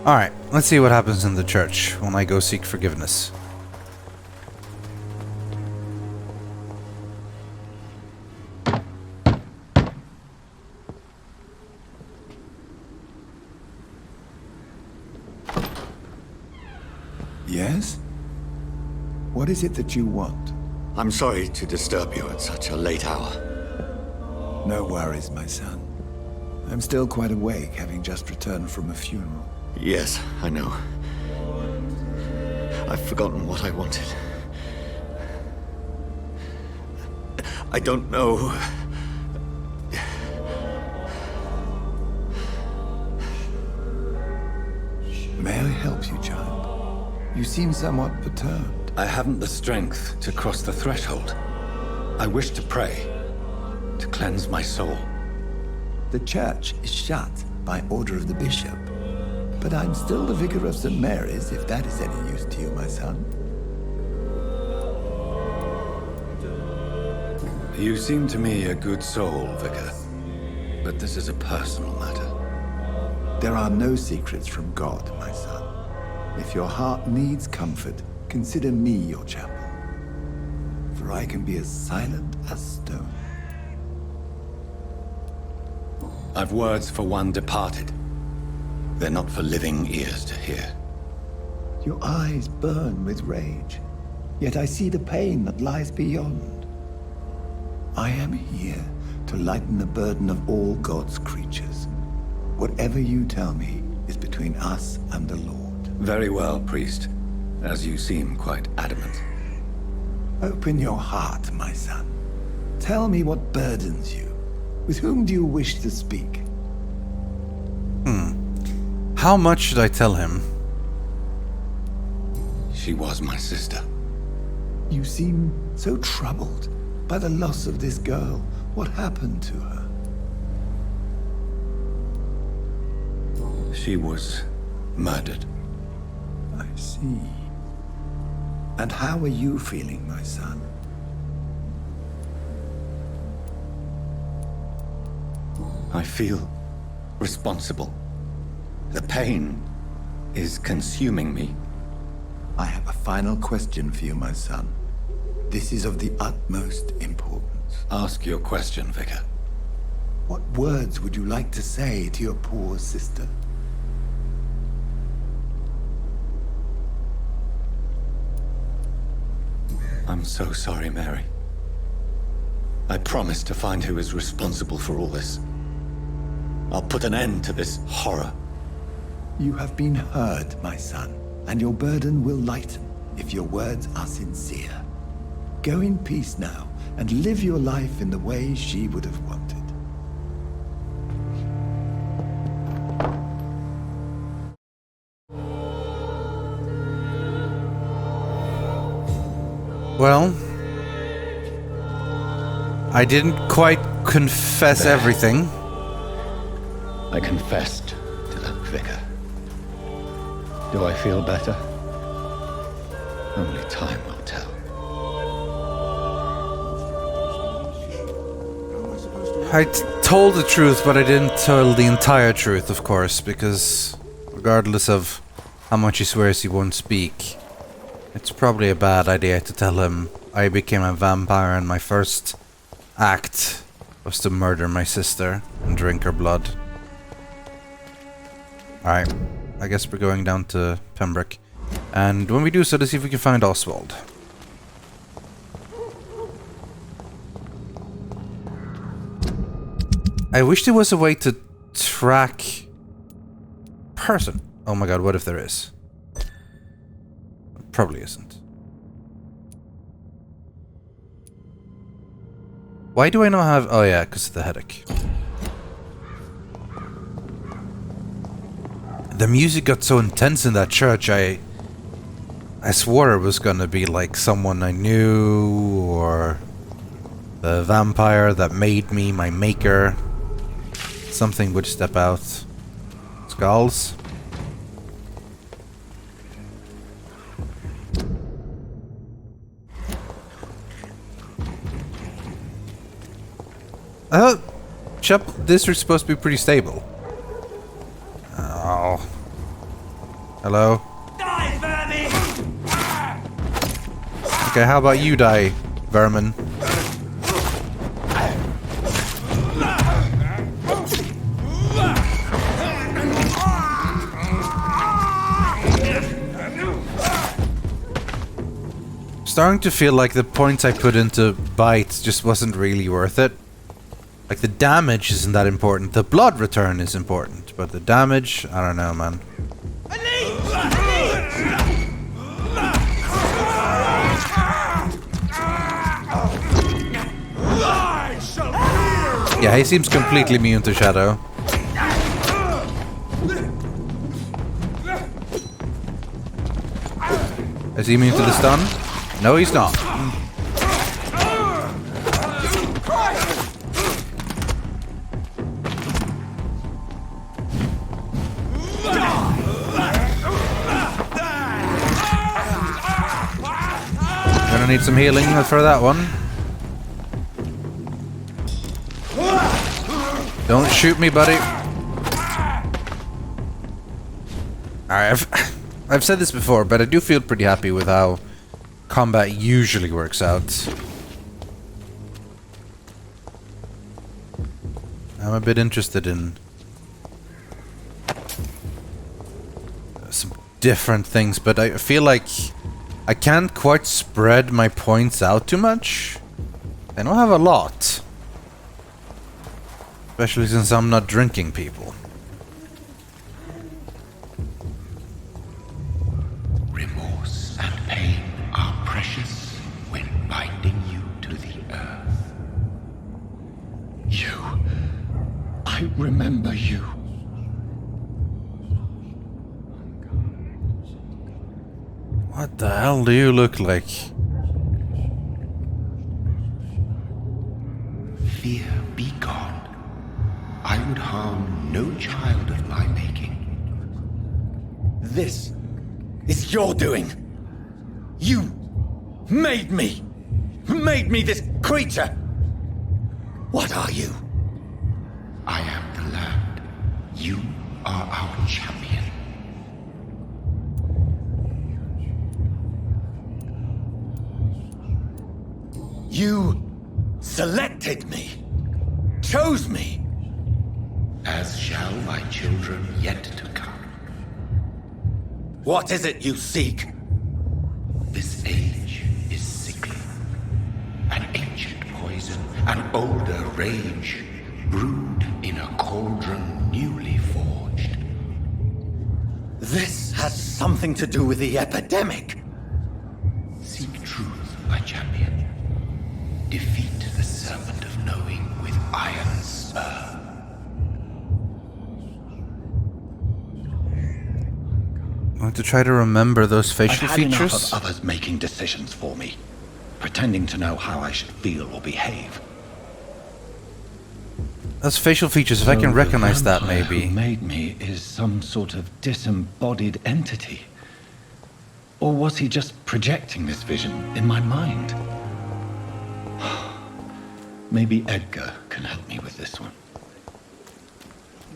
Alright, let's see what happens in the church when I go seek forgiveness. Yes? What is it that you want? I'm sorry to disturb you at such a late hour. No worries, my son. I'm still quite awake, having just returned from a funeral. Yes, I know. I've forgotten what I wanted. I don't know. May I help you, child? You seem somewhat perturbed. I haven't the strength to cross the threshold. I wish to pray, to cleanse my soul. The church is shut by order of the bishop. But I'm still the vicar of St. Mary's, if that is any use to you, my son. You seem to me a good soul, Vicar. But this is a personal matter. There are no secrets from God, my son. If your heart needs comfort, consider me your chapel. For I can be as silent as stone. I've words for one departed. They're not for living ears to hear. Your eyes burn with rage, yet I see the pain that lies beyond. I am here to lighten the burden of all God's creatures. Whatever you tell me is between us and the Lord. Very well, priest, as you seem quite adamant. Open your heart, my son. Tell me what burdens you. With whom do you wish to speak? How much should I tell him? She was my sister. You seem so troubled by the loss of this girl. What happened to her? She was murdered. I see. And how are you feeling, my son? I feel responsible. The pain is consuming me. I have a final question for you, my son. This is of the utmost importance. Ask your question, Vicar. What words would you like to say to your poor sister? I'm so sorry, Mary. I promise to find who is responsible for all this. I'll put an end to this horror. You have been heard, my son, and your burden will lighten if your words are sincere. Go in peace now, and live your life in the way she would have wanted. Well, I didn't quite confess everything. I confessed to that vicar. Do I feel better? Only time will tell. I told the truth, but I didn't tell the entire truth, of course, because regardless of how much he swears he won't speak, it's probably a bad idea to tell him I became a vampire and my first act was to murder my sister and drink her blood. Alright, I guess we're going down to Pembroke. And when we do so, let's see if we can find Oswald. I wish there was a way to track person. Oh my god, what if there is? Probably isn't. Why do I not have... Oh yeah, because of the headache. The music got so intense in that church, I swore it was gonna be like someone I knew, or the vampire that made me, my maker. Something would step out. Skulls. Chup, this is supposed to be pretty stable. Oh. Hello? Die, vermin! Okay, how about you die, vermin? Starting to feel like the points I put into bites just wasn't really worth it. Like, the damage isn't that important. The blood return is important, but the damage, I don't know, man. Yeah, he seems completely immune to Shadow. Is he immune to the stun? No, he's not. Gonna need some healing for that one. Don't shoot me, buddy. Alright, I've said this before, but I do feel pretty happy with how combat usually works out. I'm a bit interested in some different things, but I feel like I can't quite spread my points out too much. I don't have a lot. Especially since I'm not drinking people. Remorse and pain are precious when binding you to the earth. You. I remember you. What the hell do you look like? Fear be gone. I would harm no child of my making. This is your doing. You made me. Made me this creature. What are you? I am the land. You are our champion. You selected me. Chose me. As shall my children yet to come. What is it you seek? This age is sickly. An ancient poison, an older rage, brewed in a cauldron newly forged. This has something to do with the epidemic. Seek truth, my champion. Defeat the serpent of knowing with iron spur. I'm going to try to remember those facial I've had features. enough of others making decisions for me, pretending to know how I should feel or behave. Those facial features, if I can recognize that, maybe. Who made me is some sort of disembodied entity. Or was he just projecting this vision in my mind? Maybe Edgar can help me with this one.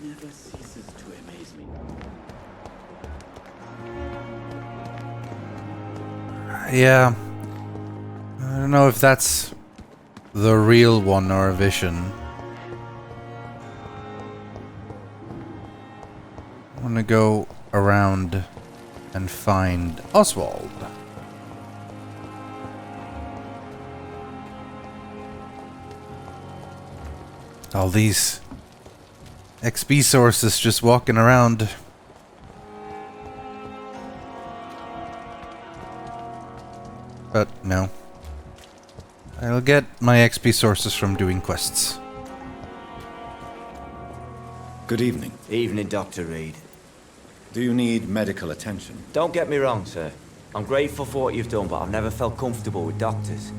He never ceases to amaze me. Yeah. I don't know if that's the real one or a vision. I want to go around and find Oswald. All these XP sources just walking around. But no. I'll get my XP sources from doing quests. Good evening. Evening, Dr. Reid. Do you need medical attention? Don't get me wrong, sir. I'm grateful for what you've done, but I've never felt comfortable with doctors.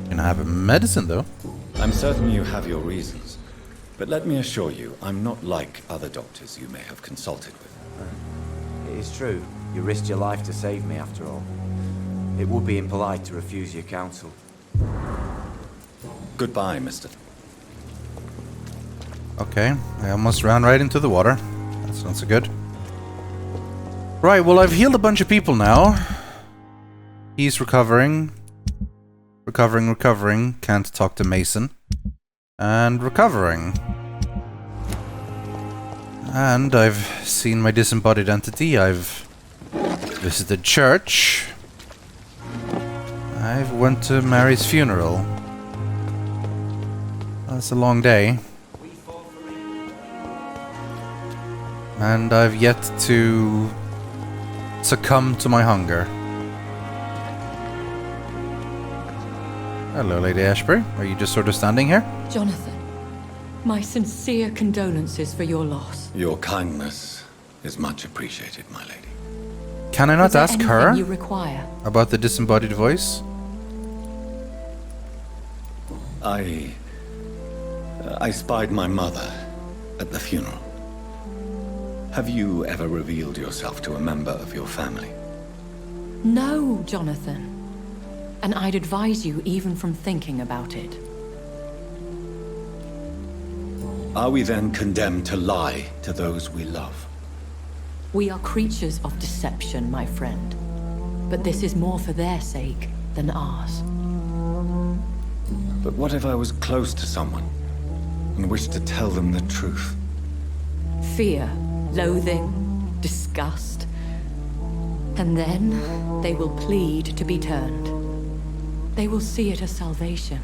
Can I have a medicine, though? I'm certain you have your reasons. But let me assure you, I'm not like other doctors you may have consulted with. It is true. You risked your life to save me, after all. It would be impolite to refuse your counsel. Goodbye, Mr. Okay, I almost ran right into the water. That's not so good. Right, well, I've healed a bunch of people now. He's recovering. Recovering. Can't talk to Mason. And recovering. And I've seen my disembodied entity. I've visited church. I've went to Mary's funeral. That's a long day. And I've yet to succumb to my hunger. Hello, Lady Ashbury. Are you just sort of standing here? Jonathan, my sincere condolences for your loss. Your kindness is much appreciated, my lady. Can I not Is there ask anything her you require? about the disembodied voice? I spied my mother at the funeral. Have you ever revealed yourself to a member of your family? No, Jonathan. And I'd advise you even from thinking about it. Are we then condemned to lie to those we love? We are creatures of deception, my friend. But this is more for their sake than ours. But what if I was close to someone and wished to tell them the truth? Fear, loathing, disgust. And then they will plead to be turned. They will see it as salvation.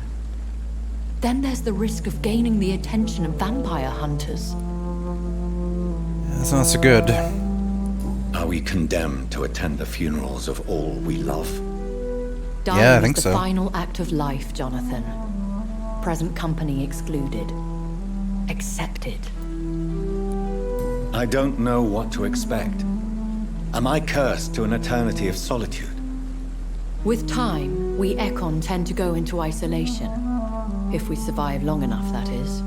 Then there's the risk of gaining the attention of vampire hunters. That's not so good. Are we condemned to attend the funerals of all we love? Dying Yeah, I think is the so. final act of life, Jonathan. Present company excluded. Accepted. I don't know what to expect. Am I cursed to an eternity of solitude? With time, we Ekon tend to go into isolation. If we survive long enough, that is.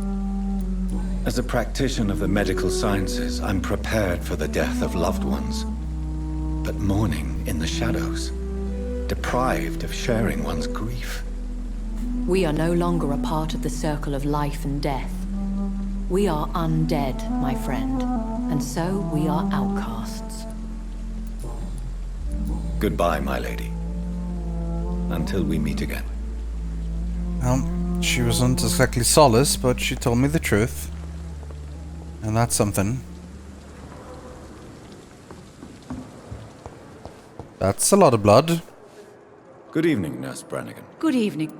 As a practitioner of the medical sciences, I'm prepared for the death of loved ones. But mourning in the shadows, deprived of sharing one's grief. We are no longer a part of the circle of life and death. We are undead, my friend. And so we are outcasts. Goodbye, my lady. Until we meet again. She wasn't exactly solace, but she told me the truth. And that's something. That's a lot of blood. Good evening, Nurse Brannigan. Good evening.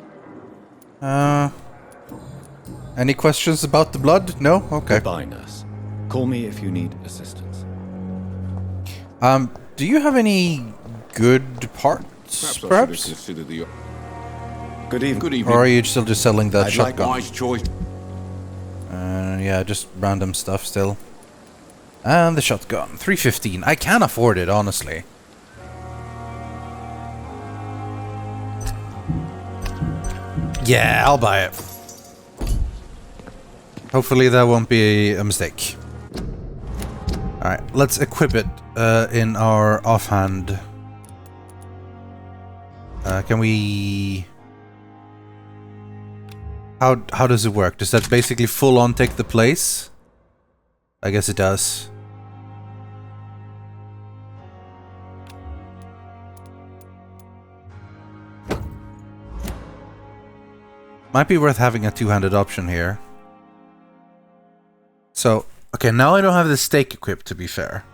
Any questions about the blood? No? Okay. Goodbye, nurse. Call me if you need assistance. Do you have any good parts, perhaps? Consider the Good evening. good evening. Or are you still just selling that I'd like shotgun? wise choice. Yeah, just random stuff still. And the shotgun. 315. I can afford it, honestly. Yeah, I'll buy it. Hopefully that won't be a mistake. Alright, let's equip it in our offhand. Can we... How does it work? Does that basically full on take the place? I guess it does. Might be worth having a two-handed option here. So, okay, now I don't have the stake equipped, to be fair.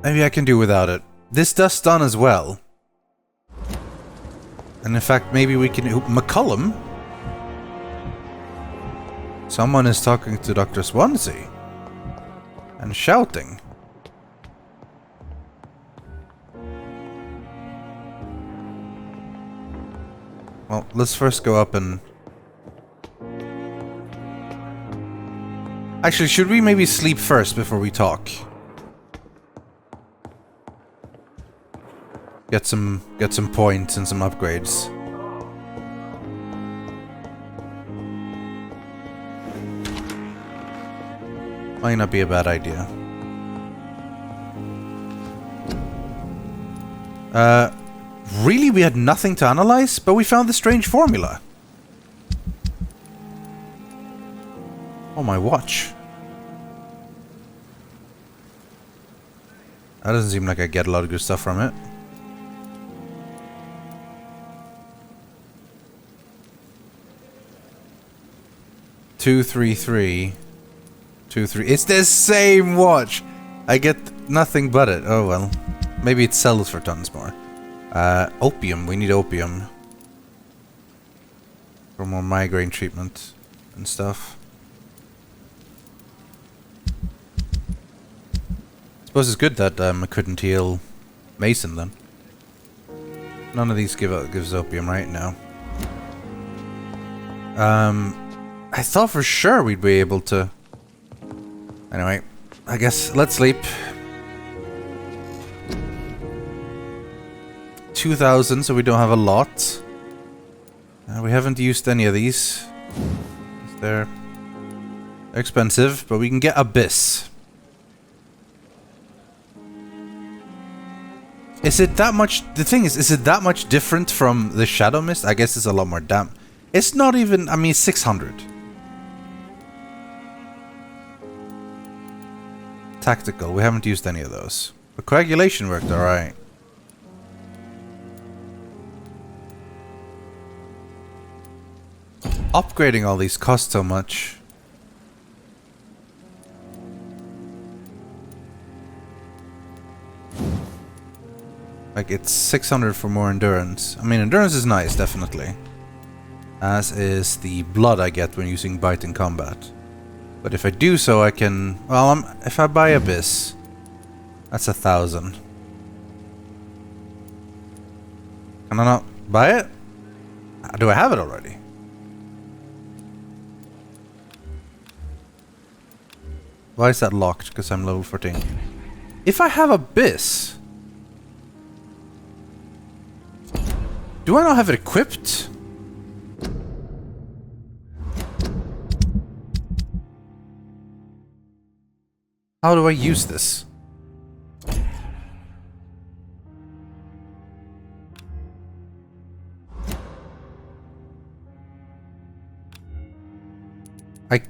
Maybe I can do without it. This does stun as well. And in fact, maybe we can... McCullum? Someone is talking to Dr. Swansea. And shouting. Well, let's first go up and... Actually, should we maybe sleep first before we talk? Get some points and some upgrades. Might not be a bad idea. Really, we had nothing to analyze, but we found the strange formula. Oh, my watch. That doesn't seem like I get a lot of good stuff from it. Two, three, three. 2, 3. It's the same watch! I get nothing but it. Oh well. Maybe it sells for tons more. Opium. We need opium. For more migraine treatment and stuff. I suppose it's good that I couldn't heal Mason then. None of these gives opium right now. I thought for sure we'd be able to... Anyway, I guess let's sleep. 2,000, so we don't have a lot. We haven't used any of these. They're expensive, but we can get Abyss. Is it that much... The thing is it that much different from the Shadow Mist? I guess it's a lot more damp. It's not even... I mean, 600. Tactical. We haven't used any of those. But coagulation worked alright. Upgrading all these costs so much. Like, it's 600 for more endurance. I mean, endurance is nice, definitely. As is the blood I get when using bite in combat. But if I do so, I can... Well, if I buy Abyss, that's 1,000. Can I not buy it? Do I have it already? Why is that locked? Because I'm level 14. If I have Abyss... Do I not have it equipped? How do I use this? I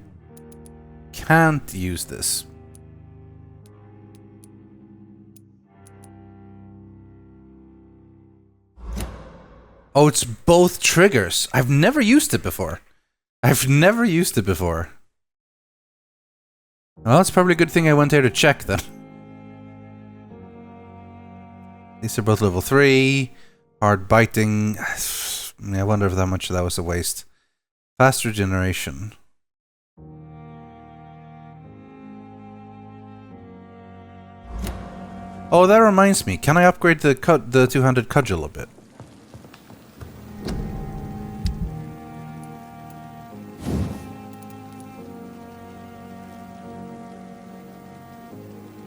can't use this. Oh, it's both triggers. I've never used it before. Well, it's probably a good thing I went here to check then. These are both level 3. Hard biting. I wonder if that much of that was a waste. Fast regeneration. Oh, that reminds me. Can I upgrade the two-handed cudgel a bit?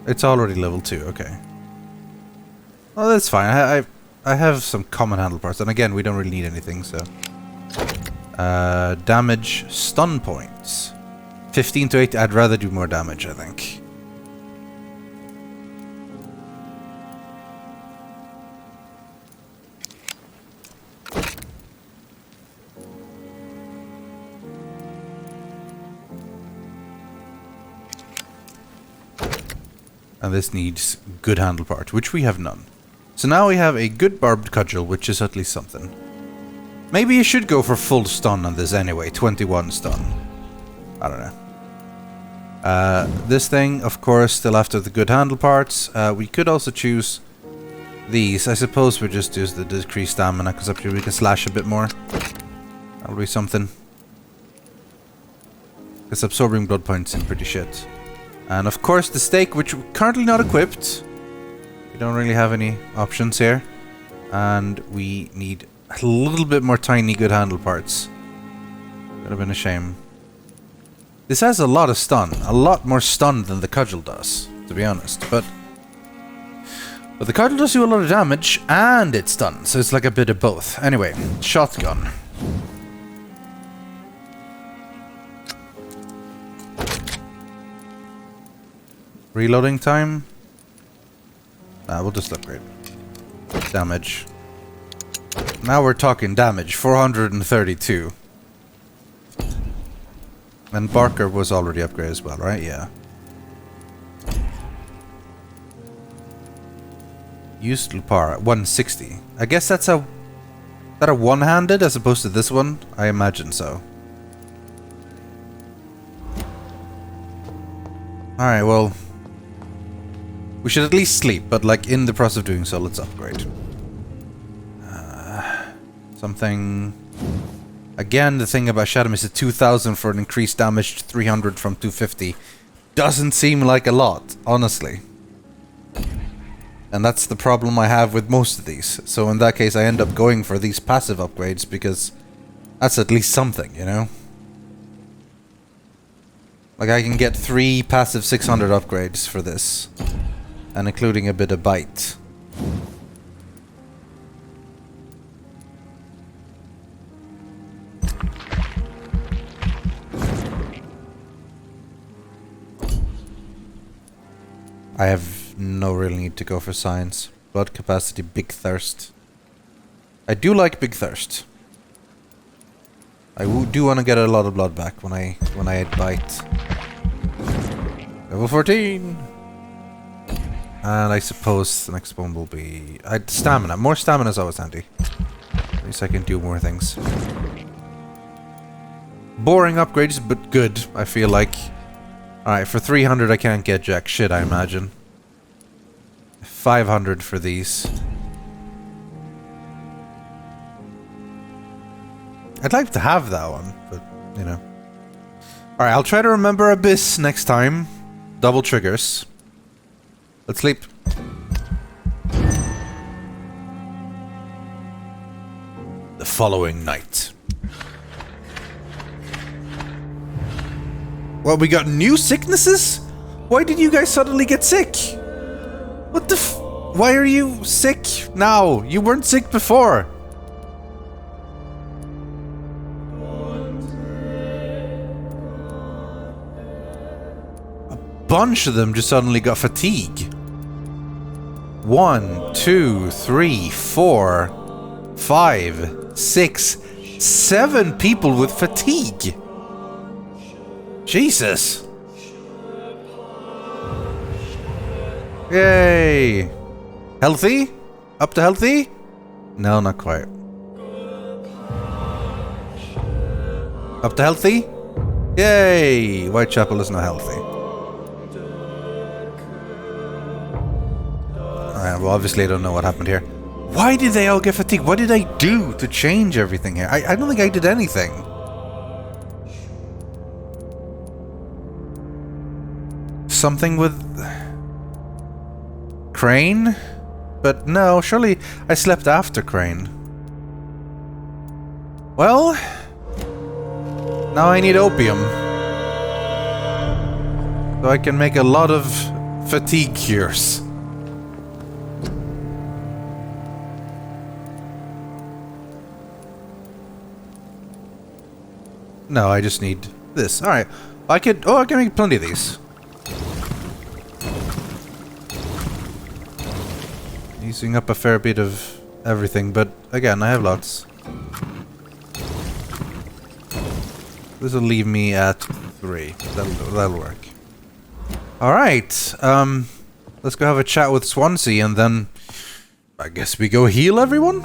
It's already level 2, okay. Well, that's fine. I have some common handle parts, and again, we don't really need anything, so... damage, stun points. 15 to 8, I'd rather do more damage, I think. And this needs good handle part, which we have none. So now we have a good barbed cudgel, which is at least something. Maybe you should go for full stun on this anyway, 21 stun. I don't know. This thing, of course, still after the good handle parts. We could also choose these. I suppose we just use the decreased stamina, because up here we can slash a bit more. That'll be something. Because absorbing blood points seem pretty shit. And of course the stake, which we're currently not equipped. We don't really have any options here. And we need a little bit more tiny good handle parts. Would have been a shame. This has a lot of stun. A lot more stun than the cudgel does, to be honest. But the cudgel does do a lot of damage, and it's stun. So it's like a bit of both. Anyway, shotgun. Reloading time? Nah, we'll just upgrade. Damage. Now we're talking damage. 432. And Barker was already upgraded as well, right? Yeah. Used power 160. I guess that's a one-handed as opposed to this one. I imagine so. All right, well, we should at least sleep, but like in the process of doing so, let's upgrade. Something. Again, the thing about Shadow Mist is 2,000 for an increased damage to 300 from 250. Doesn't seem like a lot, honestly. And that's the problem I have with most of these. So in that case, I end up going for these passive upgrades because that's at least something, you know? Like I can get 3 passive 600 upgrades for this. And including a bit of bite. I have no real need to go for science. Blood capacity, big thirst. I do like big thirst. I do want to get a lot of blood back when I bite. Level 14. And I suppose the next one will be stamina. More stamina is always handy. At least I can do more things. Boring upgrades, but good, I feel like. Alright, for 300 I can't get jack shit, I imagine. 500 for these. I'd like to have that one, but, you know. Alright, I'll try to remember Abyss next time. Double triggers. Let's sleep. The following night. Well, we got new sicknesses? Why did you guys suddenly get sick? What the why are you sick now? You weren't sick before. A bunch of them just suddenly got fatigue. 1, 2, 3, 4, 5, 6, 7 people with fatigue. Jesus! Yay! Healthy? Up to healthy? No, not quite. Up to healthy? Yay! Whitechapel is not healthy. Alright, well obviously I don't know what happened here. Why did they all get fatigued? What did I do to change everything here? I don't think I did anything. Something with Crane? But no, surely I slept after Crane. Well, now I need opium. So I can make a lot of fatigue cures. No, I just need this. Alright. I can make plenty of these. Using up a fair bit of everything, but again, I have lots. This will leave me at 3. That'll work. Alright, let's go have a chat with Swansea and then I guess we go heal everyone?